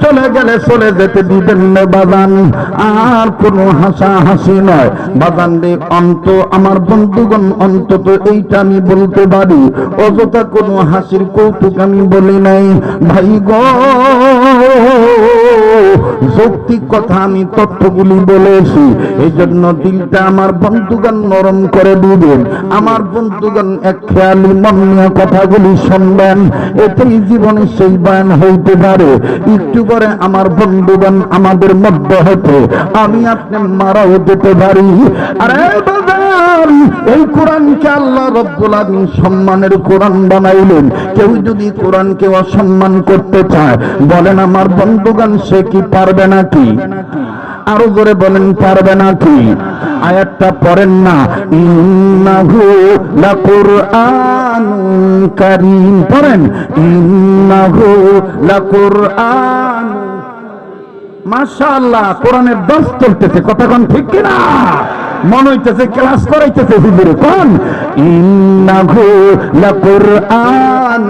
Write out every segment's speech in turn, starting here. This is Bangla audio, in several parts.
চলে গেলে চলে যেতে দিবেন না বাজান, আর কোনো হাসাহাসি নয় বাজান রে। অন্ত আমার বন্ধুগণ, অন্তত এইটা আমি বলতে পারি, অযথা কোনো হাসির কৌতুক আমি বলি নাই ভাই গো। যৌক্তিক কথা আমি তথ্যগুলি বলেছি, এই জন্য দিলটা আমার বন্ধুগণ নরম করে দিবেন। আমার বন্ধুগণ এক খেয়ালি মন নিয়ে কথাগুলি শুনবেন, এতেই জীবনে সেই বয়ান হইতে পারে। একটু করে আমার বন্ধুগণ আমাদের মধ্যে হতে আমি আপনি মারাও যেতে পারি। আরে বাজার, এই কোরআনকে আল্লাহ রব্বুল আলামিন সম্মানের কোরআন বানাইলেন। কেউ যদি কোরআনকে অসম্মান করতে চায়, বলেন আমার বন্ধুগণ সে কি পারবে নাকি? আরো জোরে বলেন, পারবে নাকি? আয়াতটা পড়েন না, ইন্নাহু লাকুরআনুন কারীম। পড়েন, ইন্নাহু লাকুরআন। মাশাআল্লাহ, কোরআনের দর্স চলতেছে, কথা কোন ঠিক কিনা? মনে হইতেছে ক্লাস করাইতেছে হুজুরে। কোন ইন্নাহু লাকুরআন।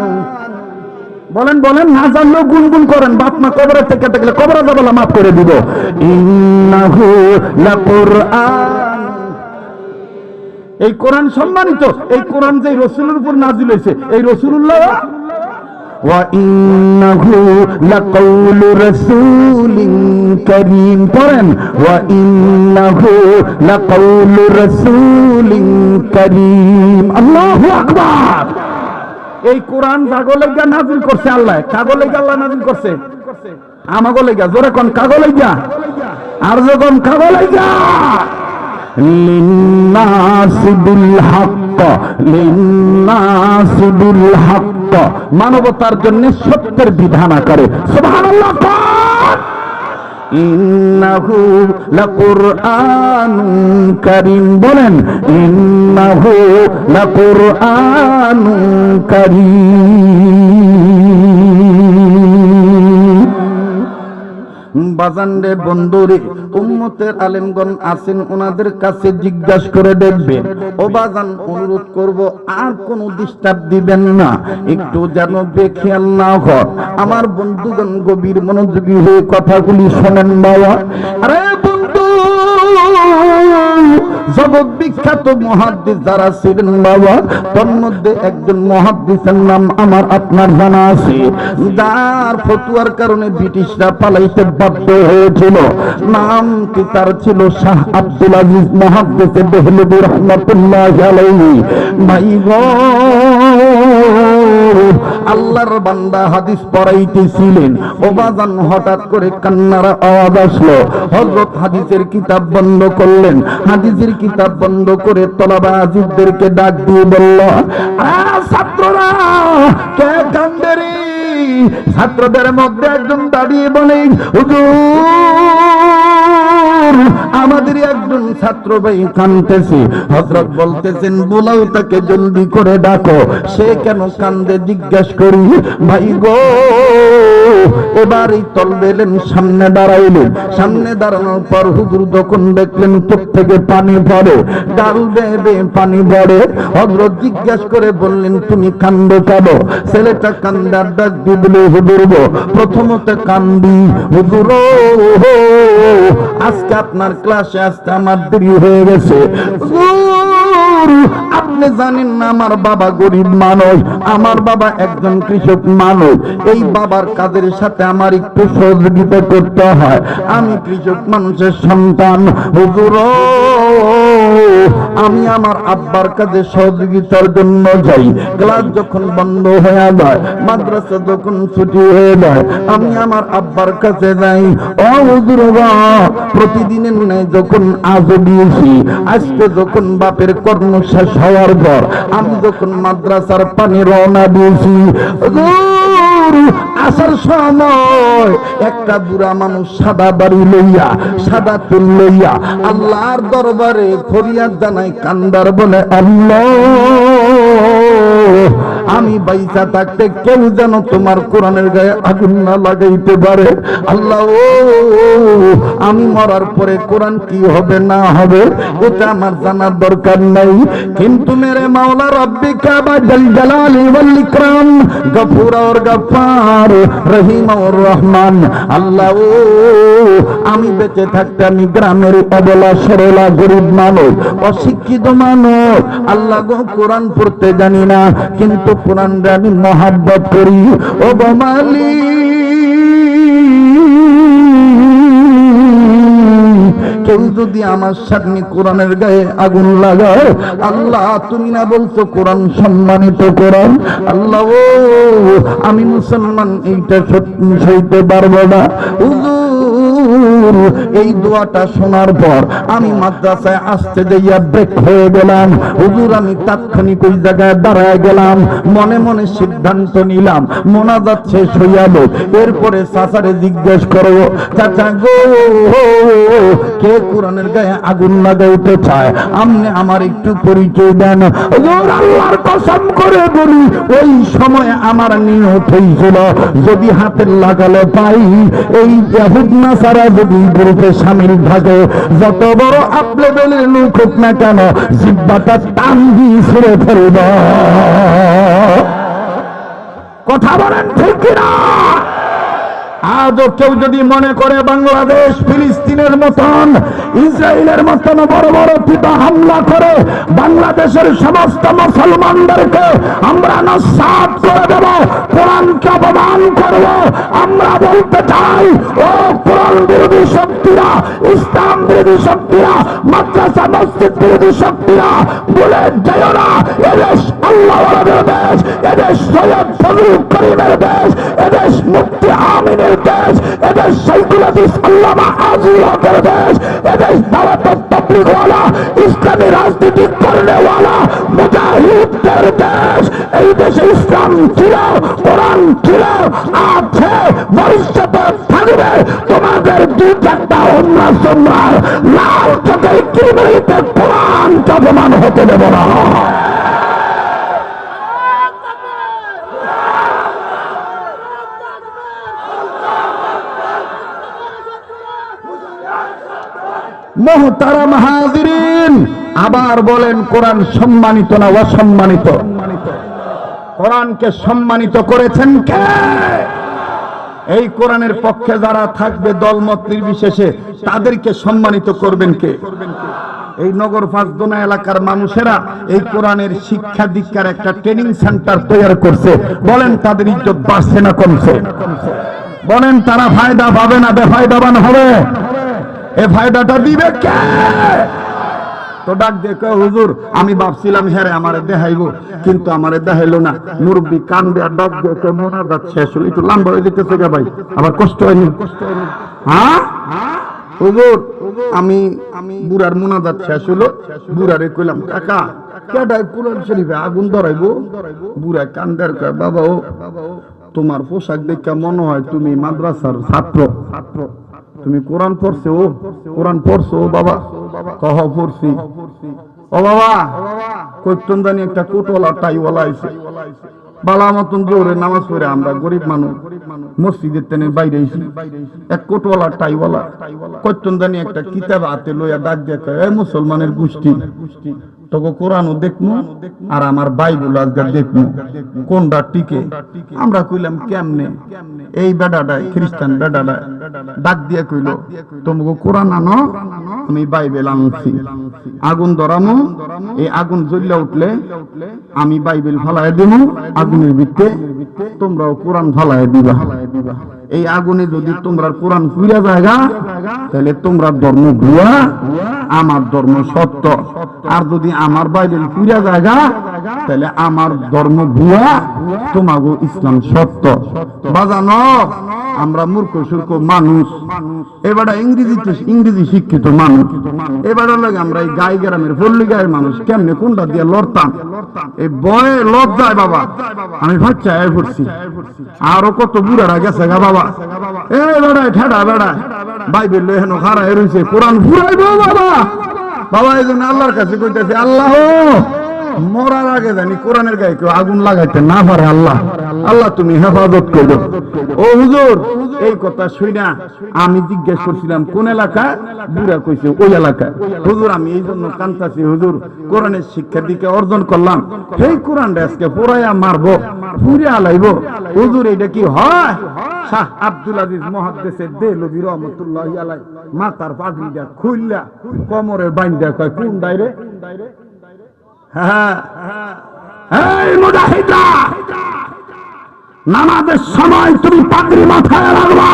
বলেন বলেন, না জানলেও গুনগুন করেন। বাপ মা কবরে থেকে থাকলে কবরে যাবলা মাফ করে দিব। ইন্নাহু লাকুরআন। এই কোরআন সম্মানিত, এই কোরআন যে রাসূলের উপর নাযিল হয়েছে, এই রাসূলুল্লাহ ওয়া ইন্নাহু লাকাউলু রাসূলিন কারীম। পড়েন, ওয়া ইন্নাহু লাকাউলু রাসূলিন কারীম। আল্লাহু আকবার। এই কোরআন জাগলেগা নাযিল করছে আল্লাহ। কাগলেগা আল্লাহ নাযিল করছে, আমাগলেগা। জোরে কোন কাগলেগা, আর যখন কাগলেগা। লিন্নাসি বিল হক, লিন্নাসি বিল হক, মানবতার জন্য সত্যের বিধান আকারে। সুবহানাল্লাহ। ইন্নাহু লাকুরআনুন কারীম। বলেন, ইন্নাহু লাকুরআনুন কারীম। বাজান রে বন্ধুরে, উম্মতের আলেমগণ আছেন, ওনাদের কাছে জিজ্ঞাসা করে দেখবেন। ও বাজান, অনুরোধ করব আর কোনো ডিস্টার্ব দিবেন না, একটু যেন বেখেয়াল না হয়। আমার বন্ধুগণ গভীর মনোযোগী হয়ে কথাগুলি শোনেন বাবা। আরে বন্ধু, জগৎ বিখ্যাত মুহাদ্দিস যারা ছিলেন বাবা, তার মধ্যে একজন মুহাদ্দিসের নাম আমার আপনার জানা আছে, যার ফতোয়ার কারণে ব্রিটিশরা পালাইতে বাধ্য হয়েছিল। নাম কি তার ছিল? শাহ আব্দুল আজিজ মুহাদ্দিস দেহলভী রাহমাতুল্লাহি আলাইহি। ভাই গো, আল্লাহর বান্দা হাদিস পড়াইতেছিলেন, ও বাজান হঠাৎ করে কান্নার আওয়াজ আসলো। হযরত হাদিসের কিতাব বন্ধ করলেন, হাদিসের কিতাব বন্ধ করে তলাবা আজিবদেরকে ডাক দিয়ে বলল, ছাত্ররা কে কান্দে রে? ছাত্রদের মধ্যে একজন দাঁড়িয়ে বলে, হুজুর আমাদের একজন ছাত্র ভাই কাঁদতেছে। হযরত বলতেছেন, বলাও তাকে জলদি করে ডাকো, সে কেন কান্দে জিজ্ঞাসা করি। ভাই গো, এবারই তলবেলেন, সামনে দাঁড়াইলেন। সামনে দাঁড়ানোর পর হুজুর যখন দেখলেন চোখ থেকে পানি পড়ে, ডাল বেয়ে পানি পড়ে, হযরত জিজ্ঞাসা করে বললেন, তুমি কান্দো কেন? ছেলেটা কান্দার ডাক দিয়ে বলে, হুজুর গো, প্রথমত কান্দি হুজুর, আজকে আপনার ক্লাসে আসতে আমার দেরি হয়ে গেছে। আপনি জানেন না আমার বাবা গরিব মানুষ, আমার বাবা একজন কৃষক মানুষ। এই বাবার কাজের সাথে আমার একটু সহযোগিতা করতে হয়, আমি কৃষক মানুষের সন্তান। হুজুর, আমি আমার আব্বার কাজে সহযোগিতার জন্য যাই। ক্লাস যখন বন্ধ হয়ে যায়, মাদ্রাসা যখন ছুটি হয়ে যায়, আমি আমার আব্বার কাছে যাই। ও হুজুর, প্রতিদিনের ন্যায় যখন আজও দিয়েছি, আজকে যখন বাপের কর্ম শেষ হওয়ার পর আমি যখন মাদ্রাসার পানি রওনা দিয়েছি, আসার সময় একটা বুড়া মানুষ সাদা বাড়ি লইয়া, সাদা চুল লইয়া আল্লাহর দরবারে ফরিয়াদ জানাই, কান্দার বলে, আল্লাহ আমি আমি বাইসা থাকতে কেউ যেন তোমার কোরআনের গায়ে আগুন না লাগাইতে পারে। আল্লাহ ও আমি মরার পরে কোরআন কি হবে না হবে এটা আমার জানার দরকার নাই, কিন্তু মেরে মাওলা রব্বিকা বাদাল জালালি ওয়াল ইকরাম গফুর और গফার রহিম और রহমান। আল্লাহ ও আমি বেঁচে থাকতে আমি গ্রামের অবলা সরলা গরিব মানুষ, অশিক্ষিত মানুষ, আল্লাহ গো কোরআন পড়তে জানি না, কিন্তু কোরআনকে আমি মহাব্বত করি। ও মালি কেউ যদি আমার সামনে কোরআনের গায়ে আগুন লাগায়, আল্লাহ তুমি না বলছো কোরআন সম্মানিত কোরআন, আল্লাহ ও আমি মুসলমান এইটা সইতে পারবো না। এই দোয়াটা শোনার পর আমি মাদ্রাসায় আসতে যাইয়া ব্রেক হয়ে গেলাম। হুজুর আমি তাৎক্ষণিক ওই জায়গায় দাঁড়ায় গেলাম, মনে মনে সিদ্ধান্ত নিলাম মোনাজাত শেষ হইয়াল, এরপরে চাচারে জিজ্ঞেস করবো চাচা গো কে কোরআনের গায়ে আগুন লাগাইতে চায়, আপনি আমার একটু পরিচয় দেন। হুজুর আল্লাহর কসম করে বলি ওই সময় আমার নিয়ত হয়েছিল যদি হাতের লাগালে পাই এই ইহুদ নাসারা যদি গ্রুপে শামিল থাকে, যত বড় আপ লেভেলের লোক হোক না কেন জিহ্বাটা টান দিয়ে ছেড়ে ফেলব। কথা বলেন ঠিক কিনা? আজও কেউ যদি মনে করে বাংলাদেশ ফিলিস্তিনের মতন ইসরায়েলের মতন বড় বড় পিতা হামলা করে বাংলাদেশের সমস্ত মুসলমানদেরকে আমরা নস্যাৎ করে দেব, কোরআনকে অপমান করব, আমরা বলতে চাই ও কোরআন বিরোধী শক্তিরা, ইসলাম বিরোধী শক্তিরা, মাদ্রাসা মসজিদ বিরোধী শক্তিরা ভুলে যেও না এদেশ আল্লাহর দেশ, এদেশ সৈয়দ ফজলুল করিমের দেশ, এদেশ মুফতি আমিনের দেশ, এদেশ শাইখুল হাদিস আল্লামা আজিজুল হকের দেশ, এদেশ দাওয়াত তাবলীগ ওয়ালা ইসলামী রাজনীতি করনে ওয়ালা মুজাহিদদের দেশ। এই দেশে ইসলাম ছিল, কোরআন ছিল, আছে, ভবিষ্যতে থাকবে। তোমাদের দুই চারটা অন্য সম্রাট লাল চোখে কিবরিতে কোরআনকে অপমান হতে দেব না। মুহতারাম হাজিরিন, আবার বলেন কোরআন সম্মানিত না অসম্মানিত? কোরআনকে সম্মানিত করেছেন কে? এই কোরআনের পক্ষে যারা থাকবে দলমত নির্বিশেষে তাদেরকে সম্মানিত করবেন কে? এই নগর ফাঁসদোনা এলাকার মানুষেরা এই কোরআনের শিক্ষা দীক্ষার একটা ট্রেনিং সেন্টার তৈরি করছে, বলেন তাদের ইজ্জত বাড়ছে না কমছে? বলেন তারা ফায়দা পাবে না বেফায়দাবান হবে? এ ফায়দাটা দিবে কে? তো ডাক দেখো হুজুর আমি ভাবছিলাম হ্যাঁ আমারে দেখাইবো, কিন্তু আমারে দেখাইলো না। মুরব্বী কান দেয়া ডাক দেখে মোনাজাত শেষ হলো, একটু লম্বা হয়ে যেতেছে গা ভাই, আবার কষ্ট হয়নি? হ্যাঁ হুজুর আমি বুড়ার মোনাজাত শেষ হলো, বুড়ারে কইলাম কাকা কেডাই কোরআন শরীফে আগুন ধরাইবো? বুড়া কান্দার কয় বাবা ও তোমার পোশাক দেখে মনে হয় তুমি মাদ্রাসার ছাত্র, তুমি কোরআন পড়ছো? ও কোরআন পড়ছো বাবা? কহ পড়ছি। ও বাবা কইতন জানি একটা কোটওয়ালা টাইওয়ালা আইছে, বালা মতন জোরে নামাজ পড়ে আমরা গরিব মানুষ মসজিদের তেনে বাইরে আইছি, এক কোটওয়ালা টাইওয়ালা কইতন জানি একটা কিতাব হাতে লইয়া ডাক দেখে এ মুসলমানের গোষ্ঠী তোকে কোরআনও দেখমু আর আমার বাইবেল আজকে দেখমু, কোনটা টিকে? আমরা কইলাম কেমনে? এই বেডাটাই খ্রিস্টান বেডাটাই ডাক দিয়ে কইল তোমাকে কোরআন আনো, আমি বাইবেল আনছি, আগুন ধরামু, এই আগুন জ্বলিয়া উঠলে আমি বাইবেল ফালায় দিব, আগুনের ভিতরে তোমরাও কোরআন ফালায় দিবা। এই আগুনে যদি তোমরা কোরআন পুড়া জায়গা তাহলে তোমরা ধর্ম ভুয়া, আমার ধর্ম সত্য, আর যদি আমার বাইবেল পুড়া জায়গা তাহলে আমার ধর্ম ভুয়া, তোমাগো ইসলাম সত্য। বাজানো আমরা মূর্খ সূর্খ মানুষ, এবারে ইংরেজি শিক্ষিত মানুষ, এবারে লাগে আমরা এই গাই গ্রামের পল্লী গায়ের মানুষ কেমনে কোনটা দিয়ে লড়তাম? এই বয়ে লজ্জায় বাবা আমি বাচ্চা পড়ছি, আরো কত বুড়ারা গেছে গা বাবা। এই বেড়ায় ঠেডা বেড়ায় বাইবেল হেন হারায় রয়েছে, কোরআন ফুরাইব বাবা। বাবা এই জন্য আল্লাহর কাছে কইতেছে আল্লাহ মরার আগে জানি কোরআনের গায়ে কেউ আগুন লাগাইতে না পারে। আল্লাহ আল্লাহ তুমি হেফাজত করো। ও হুজুর, এই কথা শুনা আমি জিজ্ঞেস করছিলাম কোন এলাকায়, বুড়া কইছে ওই এলাকায়। হুজুর আমি এই জন্য কান্তাছি, হুজুর কোরআনের শিক্ষার দিকে অর্জন করলাম, সেই কোরআনটা আজকে পোড়াইয়া মারবো, পুড়ে আলাইব। হুজুর এটা কি হয়? শাহ আব্দুল আজিজ মুহাদ্দিসের দেহলভী রহমাতুল্লাহি আলাইহি মাথার পাগড়িটা খুললা কোমরে বাইন্ধা কয় কোন ডাইরে? হ্যাঁ এই মুজাহিদরা, নামাজের সময় তুমি পাগড়ি মাথায় রাখবা।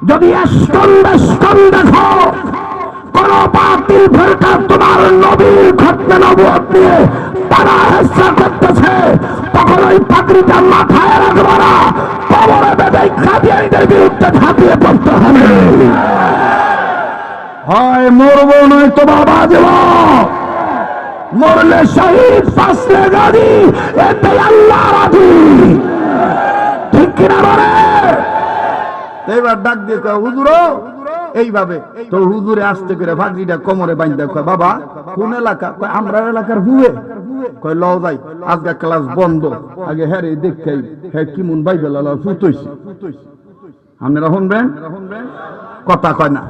যদি স্কন্দে স্কন্দে দেখো কোন বাতিল ফেরকা তোমার নবীর খতমে নবুয়ত নিয়ে তারা হেসা করতেছে, তখন ওই পাগড়িটা মাথায় রাখবা না, কবরে বেঁধে কাদিয়ানীদের বিরুদ্ধে ঝাঁপিয়ে পড়তে হবে। হয় মরবো নয়তো বাবা যাব, মরলে শহীদ ফাসলে গাদি, এতে আল্লাহ রাজি। ঠিক কিনা বলে? এবার ডাক দিয়ে কয় হুজুর এইভাবে। তো হুজুরে আস্তে করে ভাগরিটা কোমরে বাইন্ধা কয় বাবা কোন এলাকা? কয় আমরা এলাকার হুয়ে। কয় লও যাই, আজকে ক্লাস বন্ধ, আগে হ্যাঁ রে দেখাই হ্যাঁ কি মন বাইবেল আল্লাহ ফুটইছে। আপনারা শুনবেন? কথা কয় না,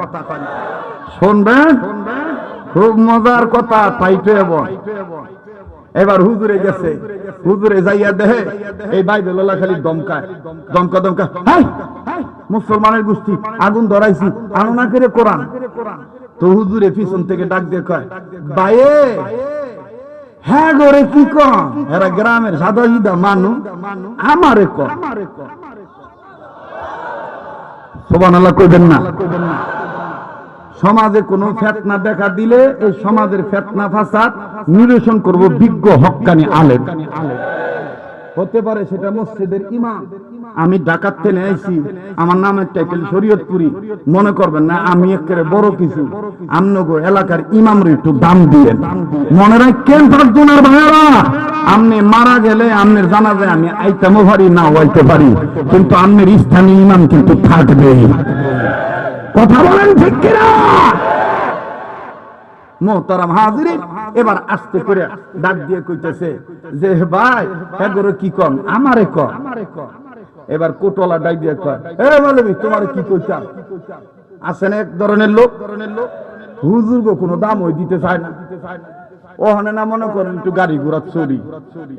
শুনবেন? খুব মজার কথা, পাইতে এবং এবার হুজুরে গেছে, হুজুরে যাইয়া দেহে এই বাইবেল খালি দমকা দমকা দমকা, মুসলমানের গোষ্ঠী আগুন ধরাইছি আনো না করে কোরআন। তো হুজুরে পিছন থেকে ডাক দিয়ে কয় বাইয়ে হ্যাঁ গোরে কি কম, এরা গ্রামের সাদা সিধা মানু, আমারে কম। সুবহানাল্লাহ কইবেন না? সমাজে কোন ফিতনা দেখা দিলে এই সমাজের ফিতনা ফাসাদ নিরসন করব বিজ্ঞ হক্কানি আলেম। হতে পারে সেটা মসজিদের ইমাম। আমি ঢাকা থেকে আইছি, আমার নামের টাইটেল শরীয়তপুরি, মনে করবেন না আমি একেবারে বড় কিছু। আমনগো এলাকার ইমামরে একটু দাম দিয়েন। মনে রাখেন ফারদুনার ভাইরা, আপনি মারা গেলে আপনার জানাজায় আমি আইতামও পারি না হইতে পারি, কিন্তু আপনার স্থানীয় ইমাম কিন্তু থাকবে। কথা বলেন ঠিক কিনা? মোহতারাম হাজিরিন, এবার আস্তে করে ডাক দিয়ে কইতেছে যে ভাই হ্যাঁ গরো কি কন, আমারে কন। এবার কোটওয়ালা ডাক দিয়ে কয় এ মালবি তোমার কি কইতাম। আছেন এক ধরনের লোক, হুজুর গো কোনো দাম ওই দিতে চায় না। ওখানে না মনে করেন একটু গাড়ি ঘোড়া চুরি,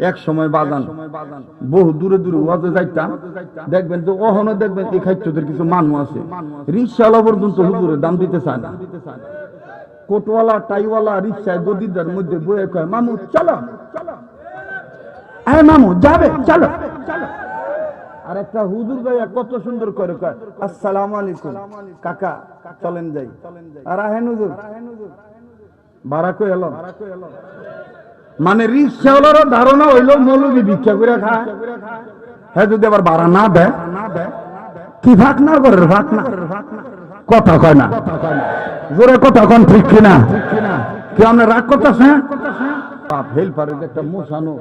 এক সময় বাজান বহু দূরে দূরে ওয়াজে যাইতাম, দেখবেন তো ওখানে দেখবেন এই খাইত্যদের কিছু মানুষ আছে রিক্সাওয়ালা পর্যন্ত হুজুরের দাম দিতে চায় না। কোটওয়ালা টাইওয়ালা রিক্সায় গদিদার মধ্যে বয়ে কয় মামু চলো, হ্যাঁ মামু যাবে চলো। আর একটা হুজুর ভাইয়া কত সুন্দর করে কয় আসসালামু আলাইকুম কাকা চলেন যাই। আর আহেন হুজুর ভাড়া কই এলো। মানে রিক্সাওয়ালারও ধারণা হইলো মৌলবি ভিক্ষা করে খায়, হ্যাঁ যদি আবার ভাড়া না দেয় কি ভাগ না করে ভাগ না। কথা কয় না, জোরে কথা কন ঠিক কিনা? কি আপনি রাগ করতেছেন? হেল্পারের একটা মোশানো,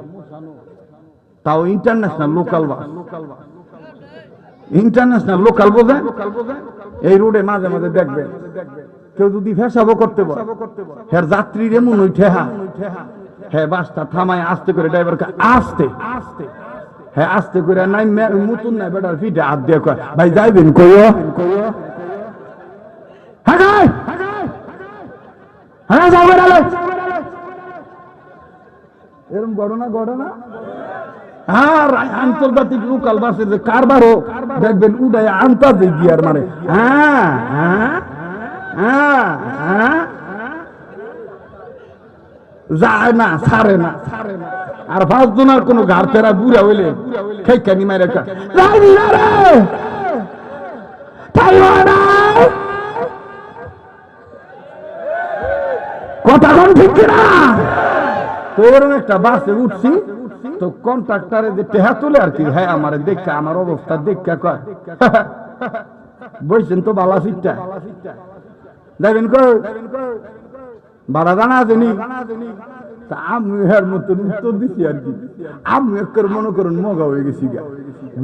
তাও international local bus, international local বোঝে। এই রোডে মাঝে মাঝে দেখবে কেউ যদি ফেসাবো করতে বলে হ্যাঁ যাত্রীর এমন উঠে হ্যাঁ বাসটা থামায় আস্তে করে ড্রাইভারকে আস্তে হ্যাঁ আস্তে করে নাই মতন নাই বেটার ফিটে হাত দিয়ে কয় ভাই যাইবেন কইও। এরকম ঘটনা ঘটনা আর আন্তর্জাতিক লোকাল বাসে যে কারবারও দেখবেন উড়াই আন্তর্জাতিক গিয়ার মানে যায় না, ছাড়ে না। আর পাঁচ জনের কোন ঘাড় তেরা বুড়া হইলে খেকানি মারে কথা কোন ঠিক না। তো এরকম একটা বাসে উঠছি, তো কন্ট্রাক্টরে যে টেহা তোলে আর কি, হ্যাঁ আমার দেখা আমার অবস্থা দেখা কয় বলছেন তো বালা সিটটা যাবেন কই ভাড়া জানা আছে নি। আমি এর মতন উত্তর দিচ্ছি আর কি, আমি একের মনে করেন মগা হয়ে গেছি গা,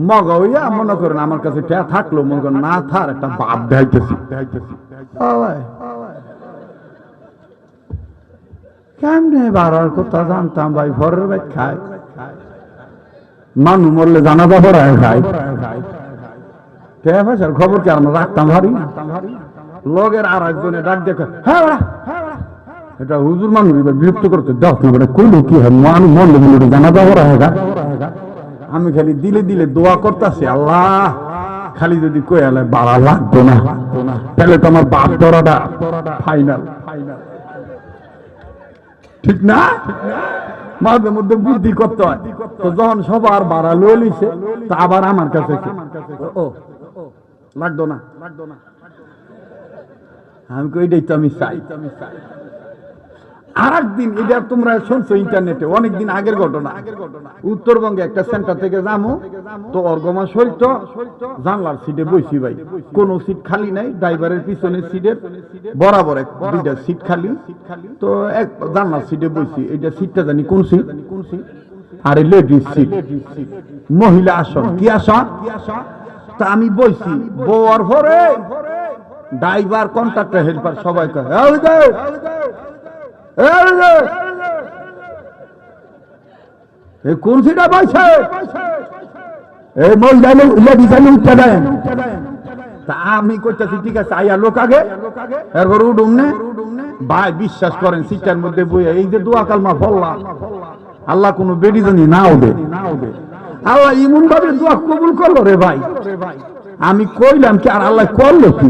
মগা হইয়া মনে করেন আমার কাছে টেহা থাকলো মনে করেন না থার একটা বাপ দেখাইতেছি। কেমনে বাড়ার কথা জানতাম ভাই, ভরের ভাই খায়, মানুষ মরলে জানাজা পড়ায় খায়, খবর কি আমরা রাখতাম ভারি না। লগের আর একজনে ডাক দেখে, হ্যাঁ এটা হুজুর মানুষ বিরক্ত করতে দশ না বেটা, কইলে কি হয়, মানুষ মরলে মরলে জানাজা পড়ায় গা। আমি খালি দিলে দিলে দোয়া করতেছি, আল্লাহ খালি যদি কয়ে আলে বাড়া লাগতো না, তাহলে তো আমার বাপ ধরাটা ফাইনাল। ঠিক না? মাঝে মধ্যে বুদ্ধি করতে হয়। তো যখন সবার বাড়া লয়ে লিছে, তা আবার আমার কাছে ও লাগতো না, আমি কই এটাই তো আমি চাই। আর একদিন, এটা তোমরা শুনছো ইন্টারনেটে, অনেকদিন আগের ঘটনা। উত্তরবঙ্গে একটা সেন্টার থেকে যাবো তো অর্গমা সহিত জানলার সিটে বসি ভাই, কোন সিট খালি নাই, ড্রাইভারের পিছনের সিটের বরাবর দুইটা সিট খালি, তো এক জানলার সিটে বসি। এটা সিটটা জানি কোন সিট, আরে লেডিস সিট, মহিলা আসন। কি আসন? তা আমি বসি, বউয়ার পরে ড্রাইভার, কন্ট্রাক্টর, হেল্পার সবাই কয় কোন সিটা পাইছে, আমি কইতাছি ঠিক আছে, আইয়া লোক আগে এরপর উডুম নে ভাই। বিশ্বাস করেন সিটার মধ্যে বইয়া এই যে দোয়া কালমা পড়লাম, আল্লাহ কোন বেডি জানি না ওদে, আল্লাহ ইমন ভাবে দোয়া কবুল করলো রে ভাই। আমি কইলাম কি, আর আল্লাহ করলো কি,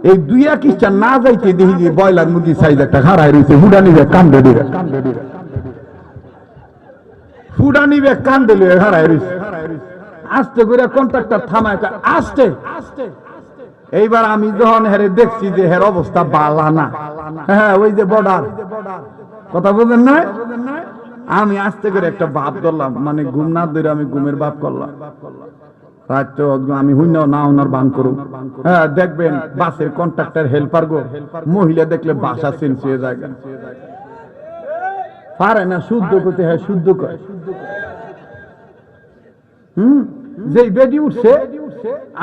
এই দুই খ্রিস্টান না যাইতে দেখি যে বয়লার মুরগি সাইজ একটা খাড়াই রয়েছে, হুডানি ব্যাগ কান্দে দিবে, হুডানি ব্যাগ কান্দে লিয়ে খাড়াই রয়েছে। আস্তে করে কন্ট্রাক্টর থামায়, আস্তে। এইবার আমি যখন হেরে দেখছি যে হের অবস্থা বালা না, হ্যাঁ ওই যে বর্ডার কথা বলবেন না, আমি আস্তে করে একটা ভাব ধরলাম, মানে ঘুম না ধরে আমি ঘুমের ভাব করলাম। রাত আমি হইন না ওনার বান করুন। হ্যাঁ দেখবেন বাসের কন্ট্রাক্টর হেল্পার গো, মহিলা দেখলে বাসা চেঞ্জ হয়ে যায়, পারে না শুদ্ধ করতে, হ্যাঁ শুদ্ধ করে। যে বেডি উঠছে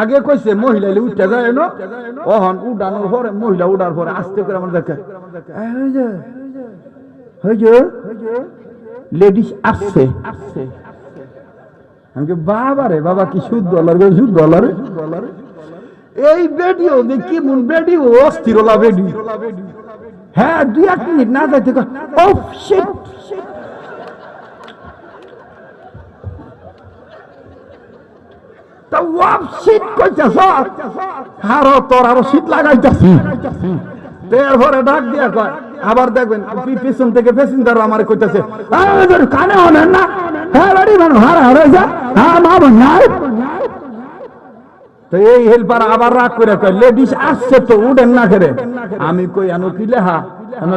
আগে কইছে মহিলা উঠতে যায় না, ওহন উঠানোর পরে মহিলা উঠার পরে আস্তে করে আমার দেখে লেডিস আসছে। বাবা রে বাবা, কি শুদ্ধ শুদ্ধ এই বেডিও যে কি মন বেডি, ও অস্থিরলা বেডি। হ্যাঁ 2-1 মিনিট না যাইতে তোর আরো শীত লাগাইতেছি। এরপরে ডাক দিয়া কয়, আবার দেখবেন পিছন থেকে প্যাসেঞ্জার আমার কইতেছে কানে হনেন না, তো এই হেল্পার আবার রাগ করে কয় লেডিস আসছে তো উঠেন না করে। আমি কই আনো কি লেহা,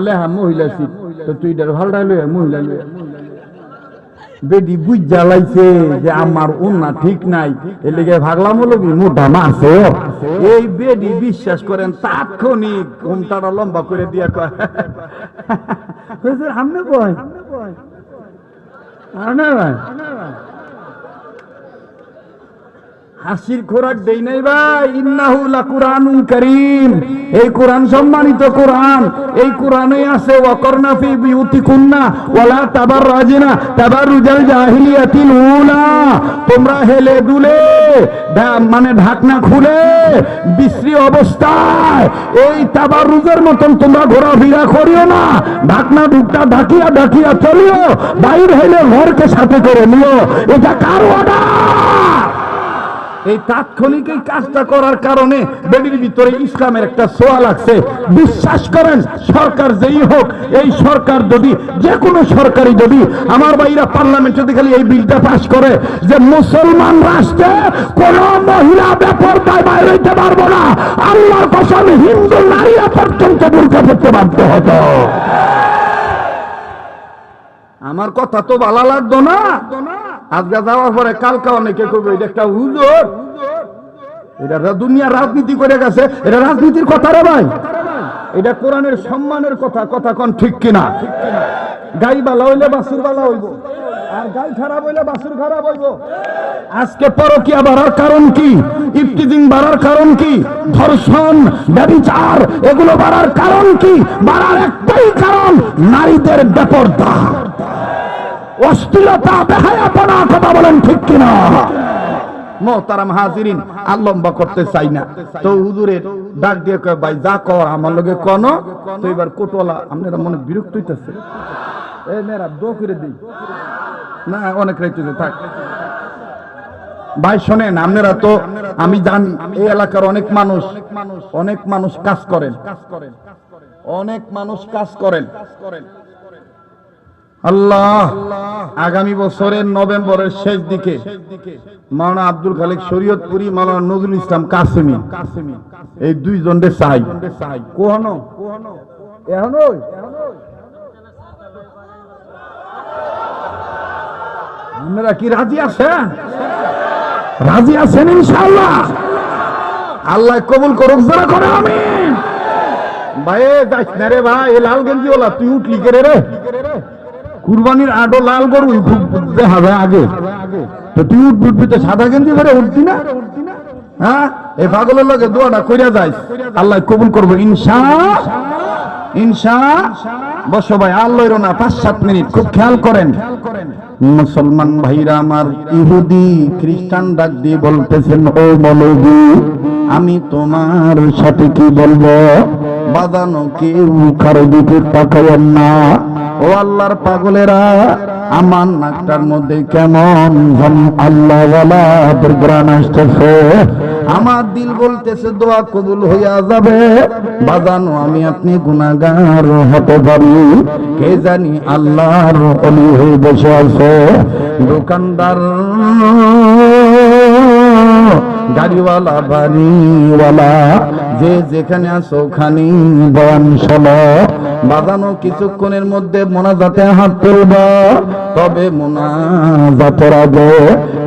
লেহা মহিলা সিট, তো তুই ভালটাই লইয়া মহিলা লইয়া। বেডি বুঝ জ্বালাইছে যে আমার উন্না ঠিক নাই, এর লেগে ভাগলাম হলো কি মোটা মারছে। এই বেডি বিশ্বাস করেন তাৎক্ষণিক ঘুমটাটা লম্বা করে দিয়া কয় সামনে কয় হাসির খোরাক দেই নাই ভাই। ইন্নাহু লাকুরআনুন কারীম, এই কোরআন সম্মানিত কোরআন। এই কোরআনে আছে ওয়াকরনা ফি বিউতিকুন্না ওয়ালা তাবাররাজনা তাবাররুজাল জাহিলিয়াতিল উলা, তোমরা হেলে দুলে মানে ঢাকনা খুলে বিশ্রী অবস্থায় এই তাবাররুজের মতন তোমরা ঘোরাফেরা করিও না। ঢাকনা ঢুকটা ঢাকিয়া ঢাকিয়া চলিও, বাইরে হইলে ঘরকে সাথে করে নিও। এটা কার অর্ডার? এই তাৎক্ষণিক এই কাজটা করার কারণে বেডির ভিতরে ইসলামের একটা ছোঁয়া লাগছে। বিশ্বাস করেন সরকার যেই হোক, এই সরকার যদি যে কোনো সরকারি যদি আমার ভাইরা পার্লামেন্টে যদি খালি এই বিলটা পাস করে যে মুসলমান রাষ্ট্রে কোন মহিলা বেপরদায় বাইরে হইতে পারবো না, আল্লাহর কসম হিন্দু নারীরা পর্যন্ত বুরকা পরতে বাধ্য হতো। আমার কথা তো ভালো লাগতো না। আজকে যাওয়ার পরে কালকা অনেকে কইবে এটা একটা হুজুর, এটা দুনিয়া রাজনীতি করে গেছে। এটা রাজনীতির কথা রে ভাই, এটা কোরআনের সম্মানের কথা। কথা কোন ঠিক কিনা? গাই বালা হইলে বাসুর বালা হইব। আর গাই খারাপ হইলে বাসুর খারাপ হইব। আজকে পরকীয়া বাড়ার কারণ কি? ইফতিজিং বাড়ার কারণ কি? ধর্ষণ, ব্যভিচার এগুলো বাড়ার কারণ কি? বাড়ার একটাই কারণ, নারীদের বেপরদা, অশ্লীলতা, বেহায়াপনা। কথা বলেন ঠিক কিনা? মোহতারাম হাজিরিন, আর লম্বা করতে চাই না, তো হুজুরের ডাক দিয়ে কয়, ভাই যা কর আমার লগে কোন। তো এবার কোটওয়ালা আপনারা মনে বিরক্ত হইতেছে, এই মেয়েরা দো করে দিই না, অনেক রাইতেছে থাক। ভাই শোনেন, আপনারা তো আমি জানি এই এলাকার অনেক মানুষ কাজ করেন, অনেক মানুষ কাজ করেন। আল্লাহ আগামী বছরের নভেম্বরের শেষ দিকে মাওলানা আব্দুল খালিক শরীয়তপুরি, মাওলানা নজরুল ইসলাম কাসেমি, এই দুইজনকে চাই। কোহনো এখনো আপনারা কি রাজি আছেন? রাজি আছেন ইনশাআল্লাহ? আল্লাহ কবুল করুক, যারা করে আমিন। ভাই যাইস না রে ভাই, লাল গেঞ্জি ওলা তুই উঠলি কে রে? কুরবানির আডো লাল গরু দেখা যায় আগে, তো তুই উঠবি তো সাদা গেঞ্জি পরে উঠবি না? হ্যাঁ, এই পাগলের লগে দোয়াটা কইরা যাইস, আল্লাহ কবুল করবো ইনশাআল্লাহ। বসো ভাই, আর লইরো না, 5-7 মিনিট খুব খেয়াল করেন। মুসলমান ভাইরা আমার, ইহুদি খ্রিস্টান ডাক দিয়ে বলতেছেন, ও মৌলভী আমি তোমার সাথে কি বলবো? বাদানো কেউ কারো দিকে তাকাবেন না। ও আল্লাহর পাগলেরা, আমার নাকটার মধ্যে কেমন আল্লাহ ওয়ালাদের গ্রান আসতেছে, আমার দিল বলতেছে দোয়া কবুল হইয়া যাবে। বাজানো আমি আপনি গুনাহগার হতে পারি, কে জানি আল্লাহর ওলি হয়ে বসে আছে। দোকানদার, গাড়িওয়ালা, বাড়িওয়ালা, যে যেখানে আছো ওখানে বয়ান শোনো। বাজানো কিছুক্ষণের মধ্যে মোনাজাতে হাত তুলবা, তবে মোনাজাতের আগে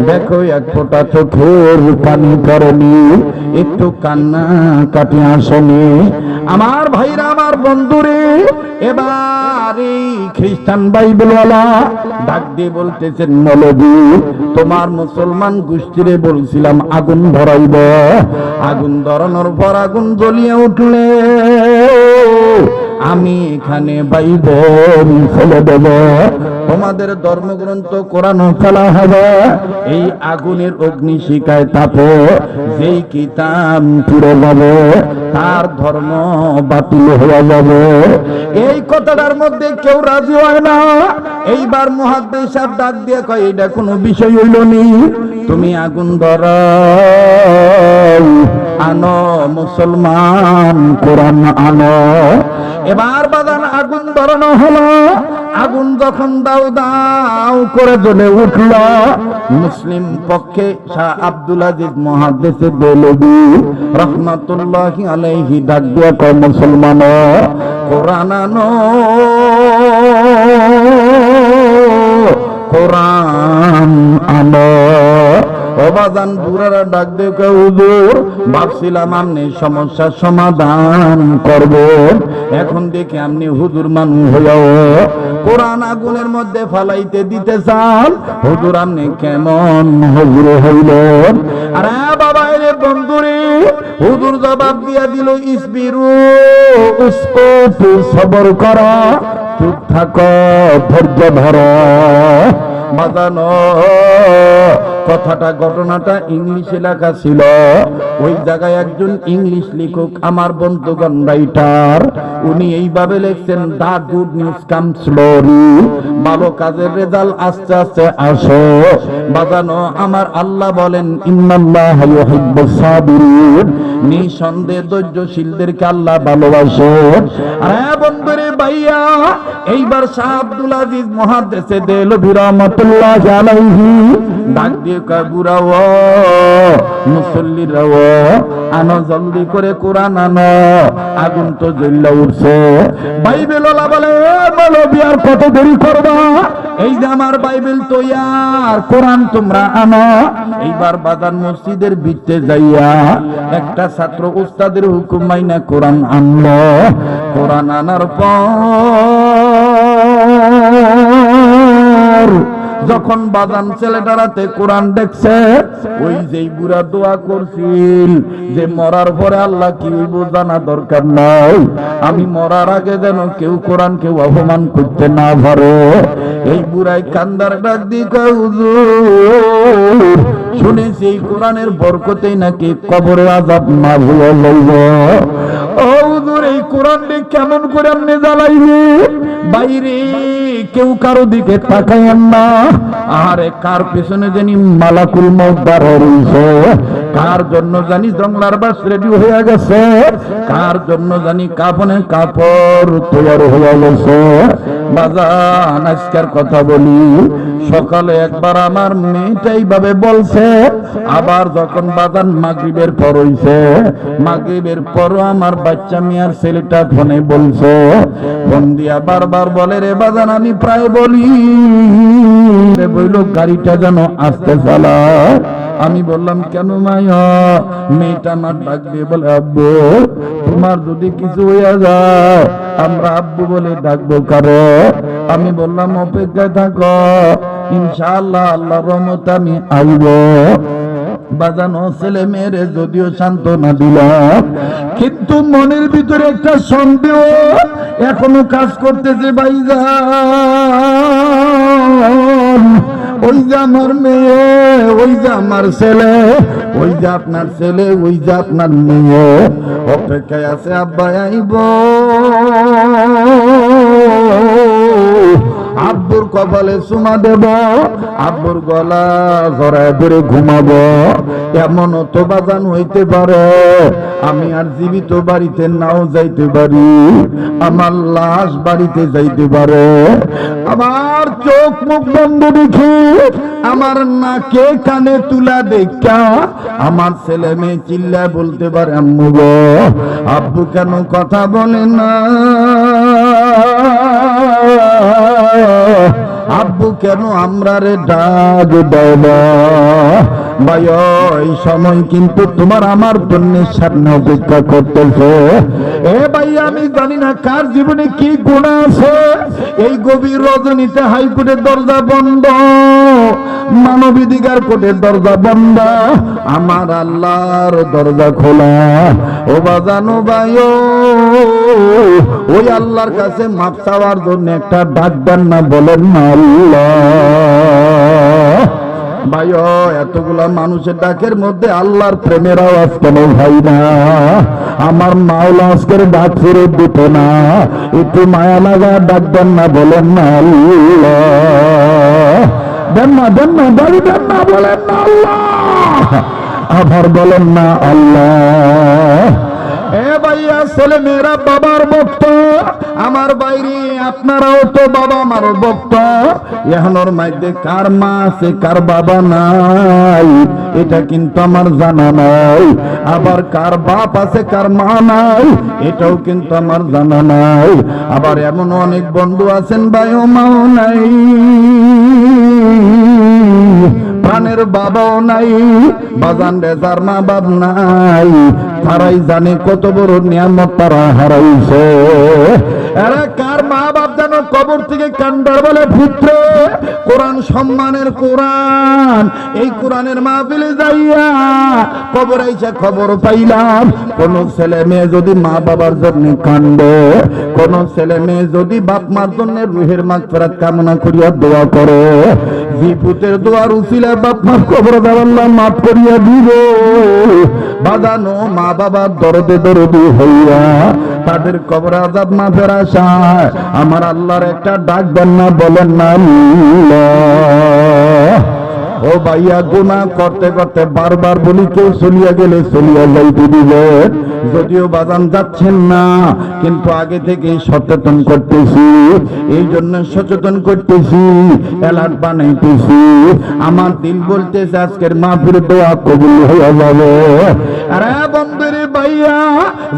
দেখো এক ফোঁটা চোখের পানি পড়েনি, একটু কান্না কাটি আসেনি। আমার ভাইরা, আমার বন্ধুরে, এবার এই খ্রিস্টান বাইবেলওয়ালা ডাক দিয়ে বলতেছেন, মৌলভী তোমার মুসলমান গোষ্ঠীরে বলছিলাম আগুন ধরাইব, আগুন ধরানোর পর আগুন জ্বলিয়ে উঠলে আমি এখানে বাইবেল ফেলে দেব, তোমাদের ধর্মগ্রন্থ কোরআন ফেলা হবে। এই আগুনের অগ্নিশিখায় তাপে যেই কিতাব পুড়ে যাবে তার ধর্ম বাতিল হয়ে যাবে। এই কথাটার মধ্যে কেউ রাজি হয় না। এইবার মুহাদ্দিস সাহেব ডাক দিয়ে কয়, এটা কোনো বিষয় হইল নি, তুমি আগুন ধরাও, আনো মুসলমান কোরআন আনো। এবার বাদান আগুন ধরানো হলো। আগুন যখন দাও দাও করে জ্বলে উঠল, মুসলিম পক্ষে শাহ আব্দুল আজিজ মুহাদ্দিস দেলবি রাহমাতুল্লাহি আলাইহি ডাক দিয়ে কয়, মুসলমান কোরআন আনো, কোরআন আনো। অবাদান বুড়ারা ডাক দিয়ে কয়, হুজুর ভাবছিলাম আপনি সমস্যার সমাধান করবেন, এখন দেখি আপনি হুজুর মানুষ হইয়াও কোরআন আগুনের মধ্যে ফালাইতে দিতে চান। হুজুর আপনি কেমন হুজুর হইলেন? আরে বাবা রে বন্ধুরে, হুজুর জবাব দিয়া দিল, ইসবিরু, উসকু, সবর করো, চুপ থাকো, ধৈর্য ধরো। বাজানো কথাটা, ঘটনাটা ইংলিশে লেখা ছিল। ওই জায়গায় একজন ইংলিশ লেখক, আমার বন্ধুগণ রাইটার, উনি এইভাবে লিখছেন, দা গুড নিউজ কাম স্লোলি, ভালো কাজের রেজাল্ট আস্তে আস্তে আসে। বাজানো আমার আল্লাহ বলেন, ইন্নাল্লাহা ইউহিব্বুস সাবিরিন, নিঃসন্দেহে ধৈর্যশীলদেরকে আল্লাহ ভালোবাসে। আরে বন্ধুরে ভাইয়া, এইবার শাহ আব্দুল আজিজ মুহাদ্দিস দেলবি রাহমাতুল্লাহি আলাইহি ডাক দিয়ে কয়, বুড়াও মুসল্লিরাও আনো, জলদি করে কোরআন আনো, আগুন তো জ্বলে উঠছে। বাইবেলওয়ালা বলে, মৌলভী আর কত দেরি করবা? এই যে আমার বাইবেল তৈয়ার, কোরআন তোমরা আনো। এইবার বাজার মসজিদের ভিতরে যাইয়া একটা ছাত্র উস্তাদের হুকুম মাইনা কোরআন আনলো। কোরআন আনার পর যখন বাজান ছেলেটা রাতে কোরআন দেখছে, ওই যেই বুড়া দোয়া করছিল যে মরার পরে আল্লাহ কি হইব জানা দরকার নাই, আমি মরার আগে যেন কেউ কোরআন কেউ অপমান করতে না পারে, এই বুড়াই কান্দার ডাক দিয়ে কয়, হুজুর শুনেছি এই কোরআনের বরকতেই নাকি কবরে আযাব না ভুলে লইব। ও হুজুর এই কোরআনটি কেমন করে আপনি জ্বালাইবে? বাইরে কেউ কারো দিকে তাকায়েন না। আরে কার পেছনে জানি মালাকুল মউত দাঁড়ায় রইছে, কার জন্য জানি জংলার বাস রেডি হয়ে গেছে, কার জন্য জানি কাফনের কাপড় তৈরি হয়ে গেছে। বাজান আজকের কথা বলি, সকালে একবার আমার মেয়েটা এইভাবে বলছে, আবার যখন বাজান মাগরিবের পর হইছে, মাগরিবের পরও আমার বাচ্চা মিয়ার ছেলেটা ফোনে বলছে, ফোন দিয়া বারবার বলে, রে বাজান আমি প্রায় বলি বইল গাড়িটা যেন আস্তে চালা। আমি বললাম কেন মায়া? মেয়েটা আমার ডাক দিয়ে বলে, আব্বু তোমার যদি কিছু হইয়া যায় আমরা আব্বু বলে ডাকবো কারো? আমি বললাম অপেক্ষায় থাকো, ইনশাআল্লাহ আল্লাহর রহমতে আমি আইব। বাজানো ছেলে মেয়েরে যদিও সান্ত্বনা দিলাম, কিন্তু মনের ভিতরে একটা সন্দেহ এখনো কাজ করতেছে। ভাইজান ওই যে আমার মেয়ে, ওই যে আমার ছেলে, ওই যে আপনার ছেলে, ওই যে আপনার মেয়ে অপেক্ষায় আছে আব্বা আইব। আব্বুর কপালে চুমা দেব, আব্বুর গলা জড়ায় ধরে ঘুমাবো। এমনও তো বাজান হইতে পারে আমি আর জীবিত বাড়িতে নাও যাইতে পারি, আমার লাশ বাড়িতে যাইতে পারে। আমার চোখ মুখ বন্ধ দেখি, আমার নাকে কানে তুলা দেখা আমার ছেলে মেয়ে চিল্লায় বলতে পারে, আম্মু গো আব্বু কেন কথা বলে না, আব্বু কেন আমরা রে ডাক দেয় না। ভাই এই সময় কিন্তু তোমার আমার জন্যের সামনে অপেক্ষা করতেছে। এ ভাই আমি জানি না কার জীবনে কি গুনাহ আছে, এই গভীর রজনীতে হাইকোর্টের দরজা বন্ধ, মানবাধিকার কোর্টের দরজা বন্ধ, আমার আল্লাহর দরজা খোলা। ও বাজানো ভাই ওই আল্লাহর কাছে মাপ চাওয়ার জন্য একটা ডাক দেন না, বলেন না আল্লাহ। ভাই এতগুলা মানুষের ডাকের মধ্যে আল্লাহর প্রেমের আওয়াজ কেন ভাই না? আমার মাওলা আজকের ডাক ফেরত দিত না, একটু মায়া লাগা ডাক দেন না, বলেন না আল্লাহ। দেন না, দেন না, দাঁড়ি দেন না, বলেন না আল্লাহ। আবার বলেন না আল্লাহ। এ ভাইয়া ছেলে মেয়েরা বাবার ভক্ত, আমার বাইরে আপনারাও তো বাবা আমার ভক্ত। এখনোর মধ্যে কার মা আছে কার বাবা নাই এটা কিন্তু আমার জানা নাই, আবার কার বাপ আছে কার মা নাই এটাও কিন্তু আমার জানা নাই। আবার এমন অনেক বন্ধু আছেন ভাইও মাও নাই, প্রাণের বাবাও নাই, বাজান রেজার মা বাপ নাই, তারাই জানে কত বড় নিয়ামত তারা হারাইছে। এরা কার মা বাপ যেন কবর থেকে কান্দার বলে, পুত্র কোরআন সম্মানের কোরআন, এই কোরআনের মাহফিলে যাইয়া কবর আইসা খবর পাইলাম কোন ছেলে মেয়ে যদি মা বাবার জন্য কান্দে, কোন ছেলে মেয়ে যদি বাপ মার জন্য রুহের মাগফিরাত কামনা করিয়া দোয়া করে, বিপুতের দোয়ার উসিলা বাপ মার কবর আল্লাহ মাফ করিয়া দিব। বাজানো মা বাবার দরদে দরদি হইয়া তাদের কবর আযাব মাফের আশায় আমার আল্লাহর একটা ডাক দেন না, বলেন না আল্লাহ। ও ভাইয়া গুনাহ করতে করতে বারবার বলি কেউ চলিয়া গেলে চলিয়া যাইতে দিবেন, যদিও বাজান যাচ্ছেন না কিন্তু আগে থেকেই সচেতন করতেছি, এই জন্য সচেতন করতেছি, অ্যালার্ট বানাইতেছি। আমার দিল বলতেছে আজকের মাহফিল দোয়া কবুল হয়ে যাবে। আরে বন্ধুরে ভাইয়া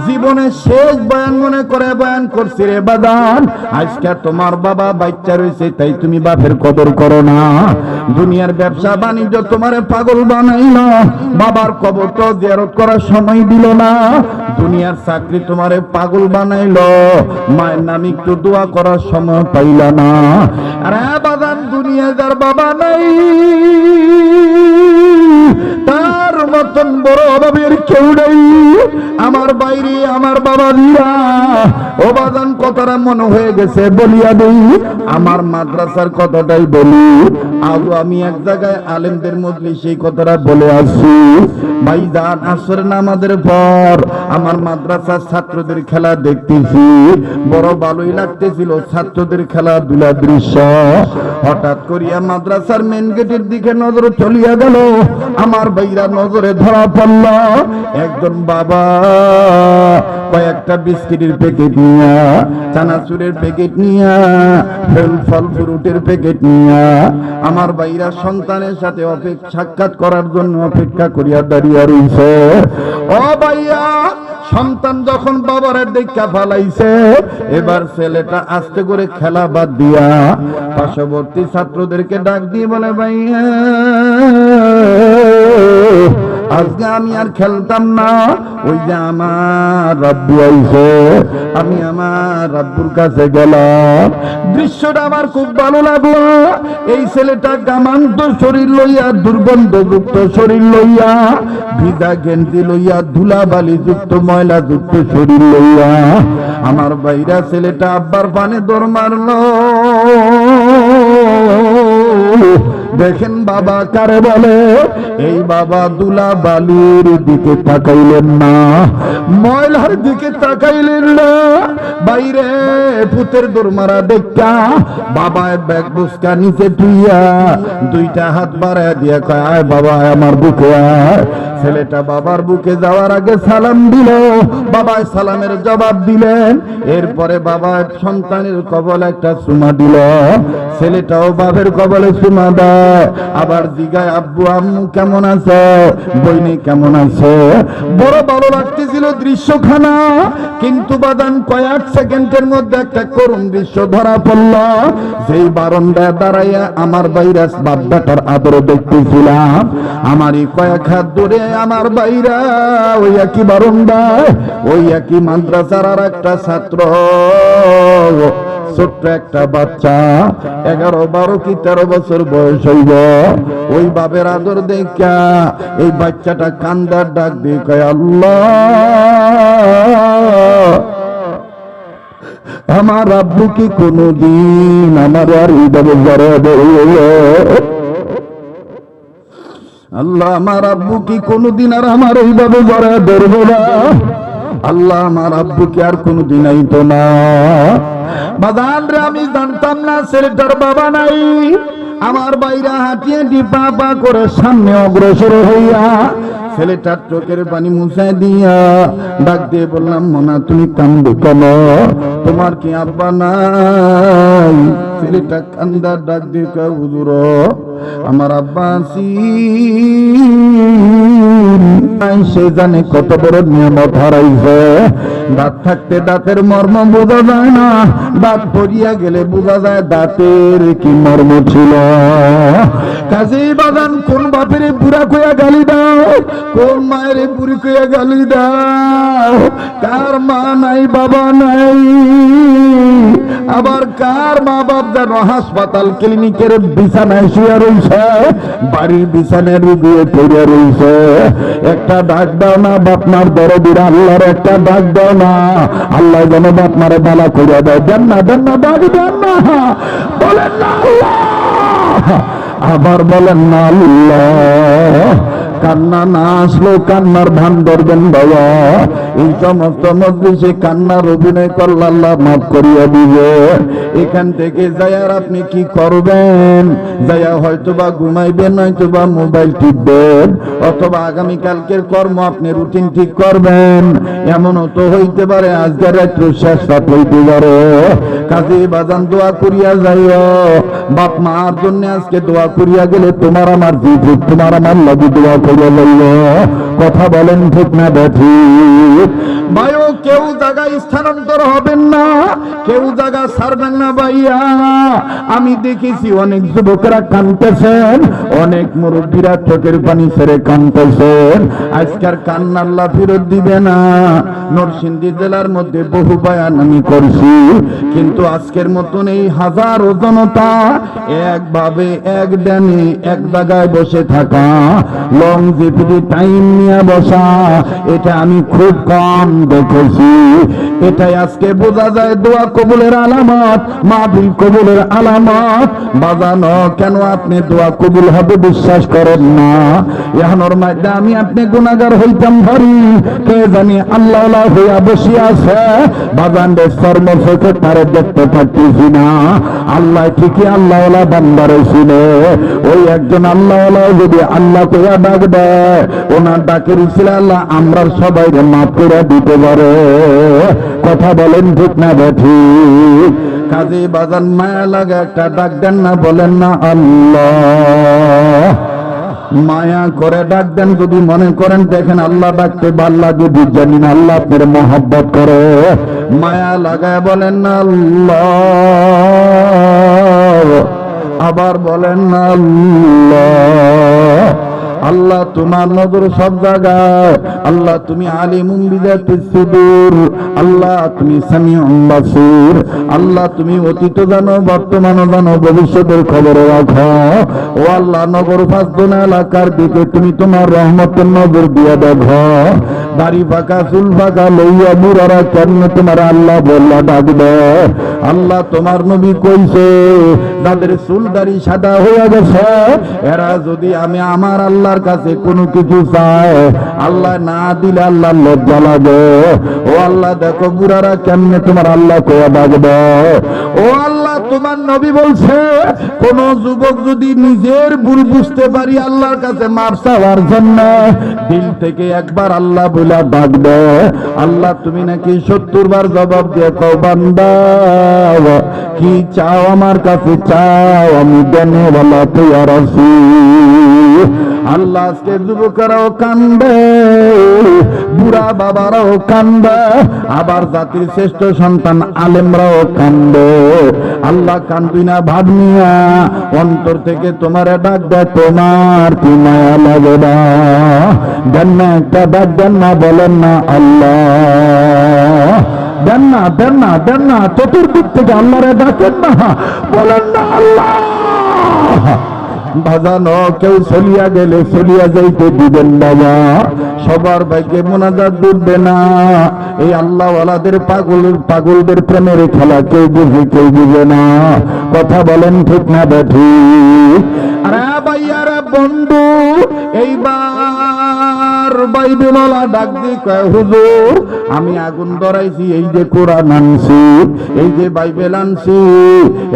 জীবনে শেষ বয়ান মনে করে বয়ান করছি রে বাজান, আজকে তোমার বাবা বাচ্চা রয়েছে তাই তুমি বাপের কদর করো না। দুনিয়ার ব্যবসা বাণিজ্য তোমারে পাগল বানাইল, বাবার কবর তো জিয়ারত করার সময় দিল না, দুনিয়ার চাকরি তোমারে পাগল বানাইলো, মায়ের নামে একটু দোয়া করার সময় পাইলা না। আরে বাদান, দুনিয়ায় যার বাবা নাই তার মতন বড় অভাবের কেউ নেই। আমার বাইরে আমার বাবা দিয়া ও বাদান কথাটা মনে হয়ে গেছে বলিয়া দেই, আমার মাদ্রাসার কথাটাই বলি। আজ আমি এক জায়গায় আলেমদের মধ্যে সেই কথাটা বলে আসি। ভাইজান, আসরের নামাজের পর আমার মাদ্রাসার ছাত্রদের খেলা দেখতেছি, বড় ভালোই লাগতেছিল ছাত্রদের খেলাধুলা দৃশ্য। হঠাৎ করিয়া মাদ্রাসার মেন গেটের দিকে নজর চলিয়া গেল, আমার ভাইরা নজরে ধরা পড়ল। একজন বাবা কয়েকটা বিস্কিটের প্যাকেট নিয়া, চানাচুরের প্যাকেট নিয়া, ফল ফ্রুটের প্যাকেট নিয়া আমার ভাইরা সন্তানের সাথে সাক্ষাৎ করার জন্য অপেক্ষা করিয়া দাঁড়িয়ে রইছে। ও ভাইয়া, সন্তান যখন বাবারের দেখা ফালাইছে, এবার ছেলেটা আস্তে করে খেলা বাদ দিয়া পার্শ্ববর্তী ছাত্রদেরকে ডাক দিয়ে বলে, ভাইয়া আজকে আমি আর খেলতাম না, ওই যে আমার রাব্বু আইছে, আমি আমার রাব্বুর কাছে গেলাম। দৃশ্যটা আমার খুব ভালো লাগলো। এই ছেলেটা গামান্ত শরীর লইয়া, দুর্গন্ধযুক্ত শরীর লইয়া, ভিজা গেঞ্জি লইয়া, ধুলাবালি যুক্ত ময়লা যুক্ত শরীর লইয়া আমার বাইরা ছেলেটা আব্বার পানে দৌড় মারলো। দেখেন বাবা কারে বলে, এই বাবা দুলা বালির দিকে তাকাইলেন না, ময়লার দিকে তাকাইলেন না। বাইরে পুতের দৌড়মারা দেখা বাবায় ব্যাগ বুসকা নিচে টুইয়া দুইটা হাত বাড়ায় দিয়া কয়, আয় বাবা আমার বুকে আয়। ছেলেটা বাবার বুকে যাওয়ার আগে সালাম দিল, বাবায় সালামের জবাব দিলেন। এরপরে বাবা সন্তানের কবলে একটা চুমা দিল, ছেলেটাও বাবার কবলে চুমা দেয়। আবার জিগায়, আব্বু আম্মু কেমন আছে, বইনি কেমন আছে। বড় ভালো লাগতেছিল দৃশ্যখানা, কিন্তু বাদান কয়েক সেকেন্ডের মধ্যে একটা করুণ দৃশ্য ধরা পড়ল। যেই বারান্দায় দাঁড়াইয়া আমার বাইরা বাপ বেটার আদর দেখতেছিলাম, আমারই কয়েক হাত দূরে আমার বাইরা ওই একই বারান্দায় ওই একই মাদ্রাসার আর একটা ছাত্র, ছোট্ট একটা বাচ্চা, 11, 12 কি 13 বছর বয়স হইব, ওই বাপের আদর দেখা এই বাচ্চাটা কান্দার ডাক দিয়ে কয়, আল্লাহ আমার আব্বু কি কোনদিন আমার আর এইভাবে জড়ায় ধরল, আল্লাহ আমার আব্বু কি কোনদিন আর আমার এইভাবে জড়ায় ধরবো না, আল্লাহ আমার আব্বু কি আর কোনদিন আইতো না। বাদান রে, আমি জানতাম না ছেলেটার বাবা নাই। আমার বাইরা হাঁটিয়ে ডিপা পা করে সামনে অগ্রসর হইয়া ছেলেটার চোখের পানি মুছাই দিয়া ডাক দিয়ে বললাম, মোনা তুমি কান্দো কেন, তোমার কি আব্বা নাই? ছেলেটা কান্দার ডাক দিয়ে কয়, হুজুর আমার আব্বা আছি, সে জানে কত বড় নিয়ামত হারাইছে। দাঁত থাকতে দাঁতের মর্ম বোঝা যায় না, দাঁত পড়িয়া গেলে বোঝা যায় দাঁতের কি মর্ম ছিল। কাজেই বাগান কোন বাপের বুড়া কইয়া গালি দাও, কোন মায়ের বুড়ি কইয়া গালি দাও, কার মা নাই বাবা নাই, আবার কার মা বাপ যেন হাসপাতাল ক্লিনিকের বিছানায় শুয়ে রয়েছে, বাড়ির বিছানায় রুগিয়ে পড়ে রয়েছে। একটা ডাক দাও না বাপমার দরদির আল্লাহর, একটা ডাক দাও না, আল্লাহ যেন বাপমারে বালা করে দেয়। দেন না, দেন না, ডাক দেন না, বলেন না আল্লাহ, আবার বলেন না আল্লাহ। কান্না না আসলেও কান্নার ভান ধরবেন বাবা। এই সমস্ত মজলিসে কান্নার অভিনয় করলে আল্লাহ মাফ করিয়া দিবে। এখান থেকে যাইয়ার আপনি কি করবেন? যাইয়া হয়তোবা ঘুমাইবেন, হয়তোবা মোবাইল টিপবেন, অথবা আগামীকালকের কর্ম আপনি রুটিন ঠিক করবেন। এমনও তো হইতে পারে আজকের একটু শেষ রাত হইতে পারে। কাজে বাজান দোয়া করিয়া যাইও, বাপ মার জন্য আজকে দোয়া করিয়া গেলে তোমার আমার জীব, তোমার আমার লাগি দোয়া করিয়া যাইও। কথা বলেন ঠিক না ঠিক? ভাইও কেউ জায়গা স্থানান্তর হবেন না, কেউ জায়গা ছাড়বেন না ভাইয়া। আমি দেখেছি অনেক যুবকেরা কাঁদতেছেন, অনেক মুরব্বীরা চোখের পানি ছেড়ে কাঁদতেছেন। আজকের কান্না আল্লাহ ফেরত দিবে না। নরসিংদী জেলার মধ্যে বহু বয়ান আমি করছি, কিন্তু আজকের মতন এই হাজারো জনতা একভাবে এক ডানে এক জায়গায় বসে থাকা, লং জিপিটি টাইম নিয়ে বসা, এটা আমি খুব কম দেখেছি। এটাই আজকে বোঝা যায় দোয়া কবুলের আলামত, মাহফিল কবুলের আলামত। বাজানো কেন আপনি দোয়া কবুল হবে বিশ্বাস করেন না? এখনোর মধ্যে আমি আপনি গুনাহগার হইতাম ভারি, কে জানি আল্লাহ হইয়া বসে আছে, বাজান রে শর্ম চোখে তারে দেখতে পাচ্ছি না। আল্লাহ ঠিকই আল্লাহ বান্দা ছিল, ওই একজন আল্লাহ যদি আল্লাহ কইয়া ডাক দেয়, ওনার ডাকের ছিল আল্লাহ আমরা সবাই মাফ করে দিতে পারে। কথা বলেন ঠিক না ঠিক? কাজে বাজান মায়া লাগে একটা ডাক দেন না, বলেন না আল্লাহ। মায়া করে ডাক দেন, যদি মনে করেন দেখেন আল্লাহ ডাকতে ভাল লাগে, জানি না আল্লাহ আপনার মহব্বত করে, মায়া লাগায় বলেন না আল্লাহ। আবার বলেন না আল্লাহ। আল্লাহ তোমার নজর সব জায়গায়, আল্লাহ তুমি আলিমুম বিযাতিস সুদূর, আল্লাহ তুমি সামিউম বাসীর, আল্লাহ তুমি অতীত জানো, বর্তমান জানো, ভবিষ্যতের খবর রাখো। ও আল্লাহ নগর ফাসদুনা এলাকার দিকে তুমি তোমার রহমতের নজর দিয়ে দেখো। দাড়ি ফাঁকা চুল ফাঁকা লইয়া বুড়ারা কেমনে তোমার আল্লাহ বললা ডাকবে? আল্লাহ তোমার নবী কইছে যাদের চুল দাড়ি সাদা হয়ে গেছে এরা যদি আমি আমার আল্লাহর কাছে কোনো কিছু চায়, আল্লাহ না দিলে আল্লাহ লজ্জা লাগে। ও আল্লাহ দেখো বুড়ারা কেমনে তোমার আল্লাহ কইয়া ডাকবে। ও আল্লাহ তোমার নবী বলছে কোন যুবক যদি নিজের ভুল বুঝতে পারি আল্লাহর কাছে মাফ চাওয়ার জন্য দিল থেকে একবার আল্লাহ বলে ডাকবে, আল্লাহ তুমি নাকি 70 বার জবাব দিয়ে কও বান্দা কি চাও আমার কাছে চাও, আমি দেনে ওয়ালা তৈয়ার আছি। আল্লাহ আজকে যুবকেরাও কান্দে, বুড়া বাবারাও কান্দে, আবার জাতির শ্রেষ্ঠ সন্তান আলেমরাও কান্দে। আল্লাহ কান্দি না ভাব নিয়া অন্তর থেকে তোমারে ডাক দেয়, তোমার কি মায়া লাগে না? দেন না একটা ডাক, দেন না, বলেন না আল্লাহ। দেন না দেন না দেন না, চতুর্দিক থেকে আল্লাহরে ডাকেন না, বলেন না আল্লাহ। বাজানো কেউ চলিয়া গেলে চলিয়া যাইতে দিবেন বাবা, সবার ভাইকে মোনাজাত ডুববে না। এই আল্লাহওয়ালাদের পাগলদের প্রেমের খেলা কেউ বুঝে কেউ বুঝে না। কথা বলেন ঠিক না ঠিক? আরে ভাইয়ারা বন্ধু, এইবার বাইবেলওয়ালা ডাক দিয়ে কয় হুজুর আমি আগুন ধরাইছি, এই যে কোরআন আনছি, এই যে বাইবেল আনছি,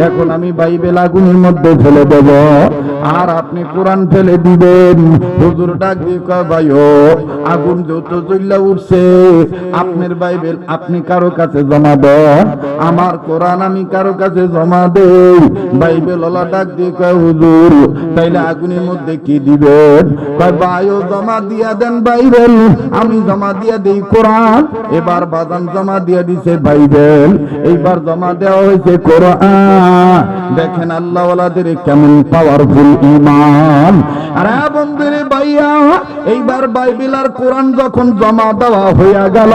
এখন আমি বাইবেল আগুনের মধ্যে ফেলে দেব আর আপনি কোরআন ফেলে দিবেন। হুজুর ডাক দিয়ে কয় ভাইও আগুন যত জ্বলা উঠছে আপনার বাইবেল আপনি কারো কাছে জমা দেন, আমার কোরআন আমি কারো কাছে জমা দেই। বাইবেলওয়ালা ডাক দিয়ে কয় হুজুর তাইলে আগুনের মধ্যে কি দিবেন? কয় ভাইও জমা দিয়া দেন বাইবেল, আমি জমা দিয়া দেই কোরআন। এবার বাজান জমা দিয়া দিছে বাইবেল, এইবার জমা দেওয়া হয়েছে কোরআন। দেখেন আল্লাহওয়ালাদের কেমন পাওয়ারফুল ঈমান। আরে বন্ধুরে ভাইয়া, এইবার বাইবেল আর কোরআন যখন জমা দেওয়া হইয়া গেল,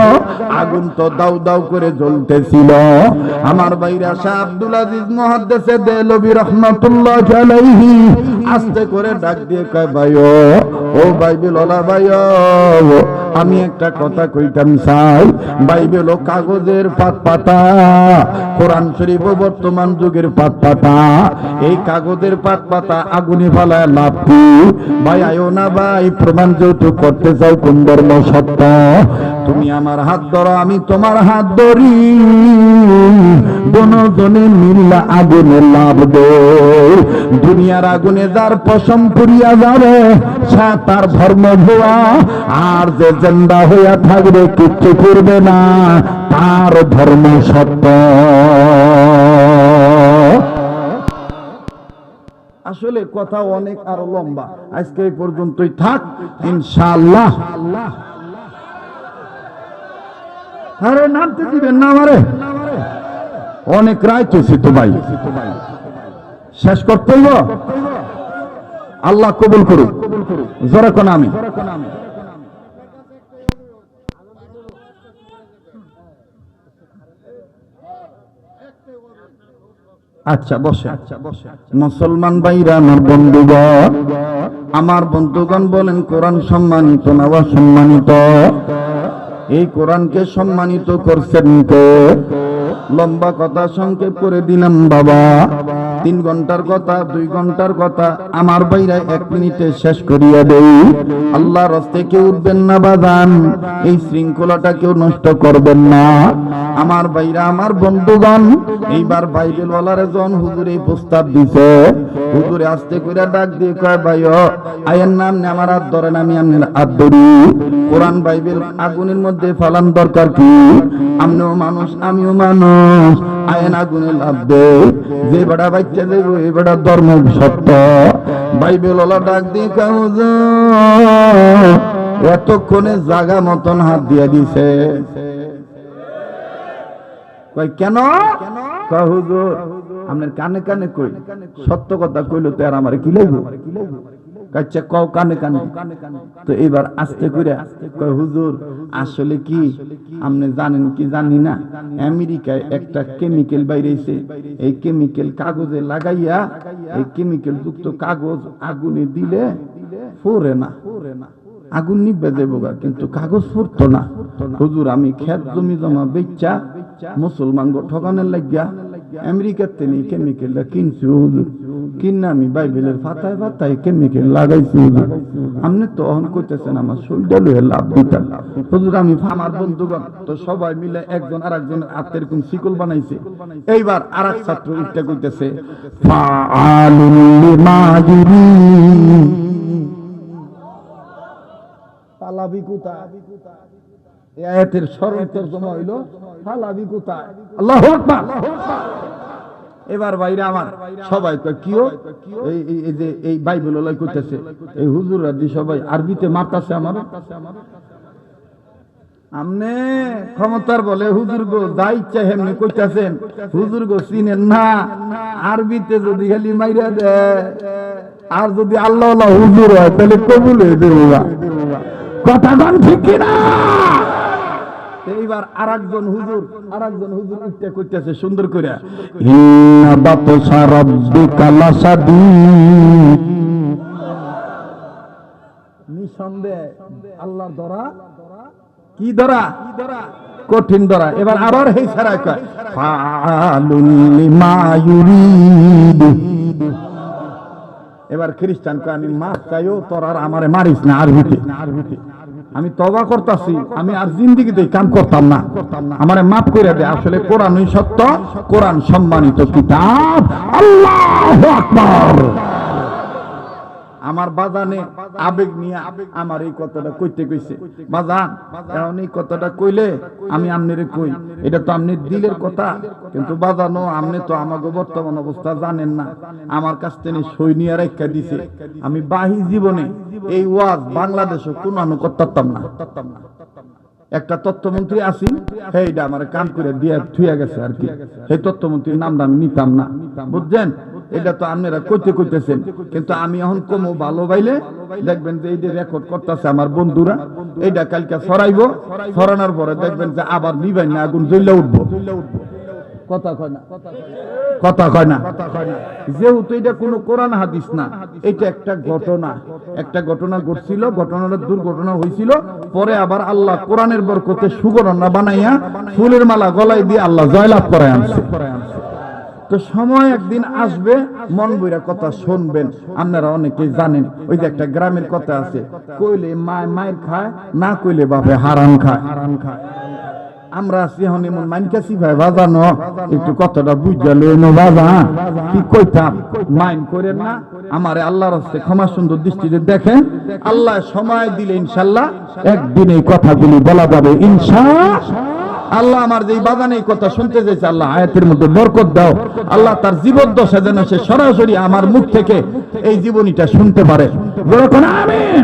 আগুন তো দাউ দাউ করে জ্বলতেছিল। আমার ভাইরা শাহ আব্দুল আজিজ মুহাদ্দিসে দেলবি রাহমাতুল্লাহ আলাইহি আস্তে করে ডাক দিয়ে কয় ভাইও, ও বাইবেল ওলা ভাইও, আমি একটা কথা কইতাম চাই। বাইবেল ও কাগজের পাত পাতা, কোরআন শরীফ বর্তমান যুগের পাত পাতা। এই কাগজের পাত পাতা আগুনে ফালায় লাভ কি? ভাই আয়ো না ভাই, প্রমাণ যেহেতু করতে চাও কোন ধর্ম সত্য, তুমি আমার হাত ধরো আমি তোমার হাত ধরি, দুজনে মিল্লা আগুনে লাভ দে। দুনিয়ার আগুনে যার পশম পুড়িয়া যাবে সে তার ধর্ম ভুয়া, আর যে জিন্দা হইয়া থাকবে কিচ্ছু করবে না, তার ধর্ম সত্য। আসলে কথা অনেক আরো লম্বা, আজকে এই পর্যন্তই থাক ইনশাআল্লাহ। আরে নামতে দিবেন না আমারে, অনেক রায় চলছে তো ভাই, শেষ করতে হইব। আল্লাহ কবুল করুক, জোরে কোন আমি। আচ্ছা বসে, মুসলমান ভাইরা আমার বন্ধুগণ, আমার বন্ধুগণ বলেন কোরআন সম্মানিত না অসম্মানিত? এই কোরআনকে সম্মানিত করছেন কে? লম্বা কথা সংক্ষেপ করে দিলাম বাবা, 3 ঘন্টার কথা 2 ঘন্টার কথা আমার ভাইরা 1 মিনিটে শেষ করিয়া দেই। আল্লাহর রাস্তায় কেউ উঠবেন না বাজান, এই শৃঙ্খলাটা কেউ নষ্ট করবেন না আমার ভাইরা আমার বন্ধুগণ। এইবার বাইবেল ওয়ালারে যখন হুজুর এই প্রস্তাব দিছে, হুজুরে আস্তে করে ডাক দিয়ে কয় ভাইও আয়ের নাম নে, আমার হাত ধরেন, আমি আপনার হাত ধরি। কোরআন বাইবেল আগুনের মধ্যে ফালান দরকার কি? আপনিও মানুষ আমিও মানুষ, আয়েন আগুনে লাভ দে, যে বেড়া বাচ্চা দেব এ বেড়া ধর্ম সত্য। বাইবেল ওলা ডাক দিয়ে কয় হুজুর এতক্ষণে জাগা মতন হাত দিয়া দিছে। কয় কেন? কয় হুজুর আপনার কানে কানে কই, সত্য কথা কইলো তো আর আমার কি লাগবে? কাচ্চা কও কানে কানে। তো এবার আস্তে করে কয় হুজুর আসলে কি আপনি জানেন কি জানি না, আমেরিকায় একটা কেমিক্যাল বাইরেছে, এই কেমিক্যাল কাগজে লাগাইয়া, এই কেমিক্যাল যুক্ত কাগজ আগুনে দিলে ফোরে না, আগুন নিবে দেবো, কিন্তু কাগজ ফুরতো না। হুজুর আমি খেত জমি জমা বেচা মুসলমান গো ঠকানের লাগিয়া আমেরিকাতে নেই কেমিক্যালটা কিনছি হুজুর, কিনা আমি বাইবেলের পাতায় পাতায় কেমিক্যাল লাগাইছি হুজুর। আপনি তো অহন করতেছেন আমার শরীরটা লইয়া লাভ দিতাম হুজুর। আমি আমার বন্ধুগণ তো সবাই মিলে একজন আর একজনের হাতে এরকম শিকল বানাইছে। এইবার আর এক ছাত্র উঠতে কইতেছে ফাআলুল লিমা ইউরিদ, পালাবি কোথায়? এই আয়াতের সরল তরজমা হইল পালাবি কোথায়? আল্লাহু আকবার। এবার ভাইরা আমার সবাই কয় কিও, এই যে এই বাইবেল ওলাই কইতেছে, এই হুজুররা দি সবাই আরবিতে মারতাছে আমার। আমনে ক্ষমতার বলে হুজুর গো যা ইচ্ছা হেমনি কইতাছেন, হুজুর গো চিনেন না, আরবিতে যদি খালি মাইরা দেয় আর যদি আল্লাহ আল্লাহ হুজুর হয় তাহলে কবুল হয়ে দেবো। কথা গান ঠিক কিনা? এইবার আরেকজন হুজুর উঠতে কইতেছে সুন্দর করে, ইন্না বাতশা রাব্বিকা লাশাদীদ, নিঃসন্দেহে আল্লাহর ধরা কি ধরা? কঠিন ধরা। এবার আবার হেই ছাড়া কয় ফাআলুল লিমা ইউরিদ। এবার খ্রিস্টান কয় আমি মাফ চাইও, তোর আর আমারে মারিস না আরবিতে। আমি তওবা করতাছি, আমি আর জিন্দেগিতে কাম করতাম না, আমারে মাফ করে দে। আসলে কোরআনই সত্য, কোরআন সম্মানিত কিতাব। আল্লাহু আকবার। আমার বাজানে আবেগ নিয়ে আমার এই কথাটা কইতে কইছে, বাজান এখন এই কথাটা কইলে আমি আমনেরে কই, এটা তো আমনের দিলের কথা, কিন্তু বাজানো আমনে তো আমাকে বর্তমান অবস্থা জানেন না। আমার কাছ থেকে সই নিয়ে রেখা দিছে, আমি বাহি জীবনে এই ওয়াজ বাংলাদেশে কোন করতাম না। একটা তথ্যমন্ত্রী আছি, সেইটা আমার কাম করে দিয়ে থুইয়া গেছে আর কি, সেই তথ্যমন্ত্রীর নামটা আমি নিতাম না, বুঝছেন? এটা তো আপনারা কইতেছেন, কিন্তু আমি এখন কমো ভালো বাইলে দেখবেন যে এই যে রেকর্ড করতেছে আমার বন্ধুরা, এইটা কালকে ছড়াইবো, ছড়ানোর পরে দেখবেন যে আবার নিবেন না, আগুন জ্বলে উঠবো। কথা কয় না, কথা কয় না। যেহেতু এটা কোনো কোরআন হাদিস না, এটা একটা ঘটনা ঘটছিল, ঘটনাটা দুর্ঘটনা হয়েছিল, পরে আবার আল্লাহ কোরআনের বরকতে সুঘটনা বানাইয়া ফুলের মালা গলায় দিয়ে আল্লাহ জয়লাভ করায় আনছে। তো সময় একদিন আসবে, মন বইরা কথা শুনবেন। আপনারা অনেকেই জানেন, ওই যে একটা গ্রামের কথা আছে, কইলে মায়ের খায়, না কইলে বাপে হারাম খায়। আমরা আছি এখন এমন মাইনকাছি ভাই বাজানো, একটু কথাটা বুঝা লইনো বাবা, কি কইতাম মাইন করেন না, আমারে আল্লাহর হস্তে ক্ষমা সুন্দর দৃষ্টিতে দেখেন। আল্লাহ সময় দিলে ইনশাআল্লাহ একদিন এই কথাগুলি বলা যাবে ইনশাআল্লাহ। আল্লাহ আমার যেই বাগানে এই কথা শুনতে চাইছে, আল্লাহ আয়াতের মধ্যে বরকত দাও। আল্লাহ তার জীবদ্দশা যেন সে সরাসরি আমার মুখ থেকে এই জীবনীটা শুনতে পারে। বলো কোন আমিন।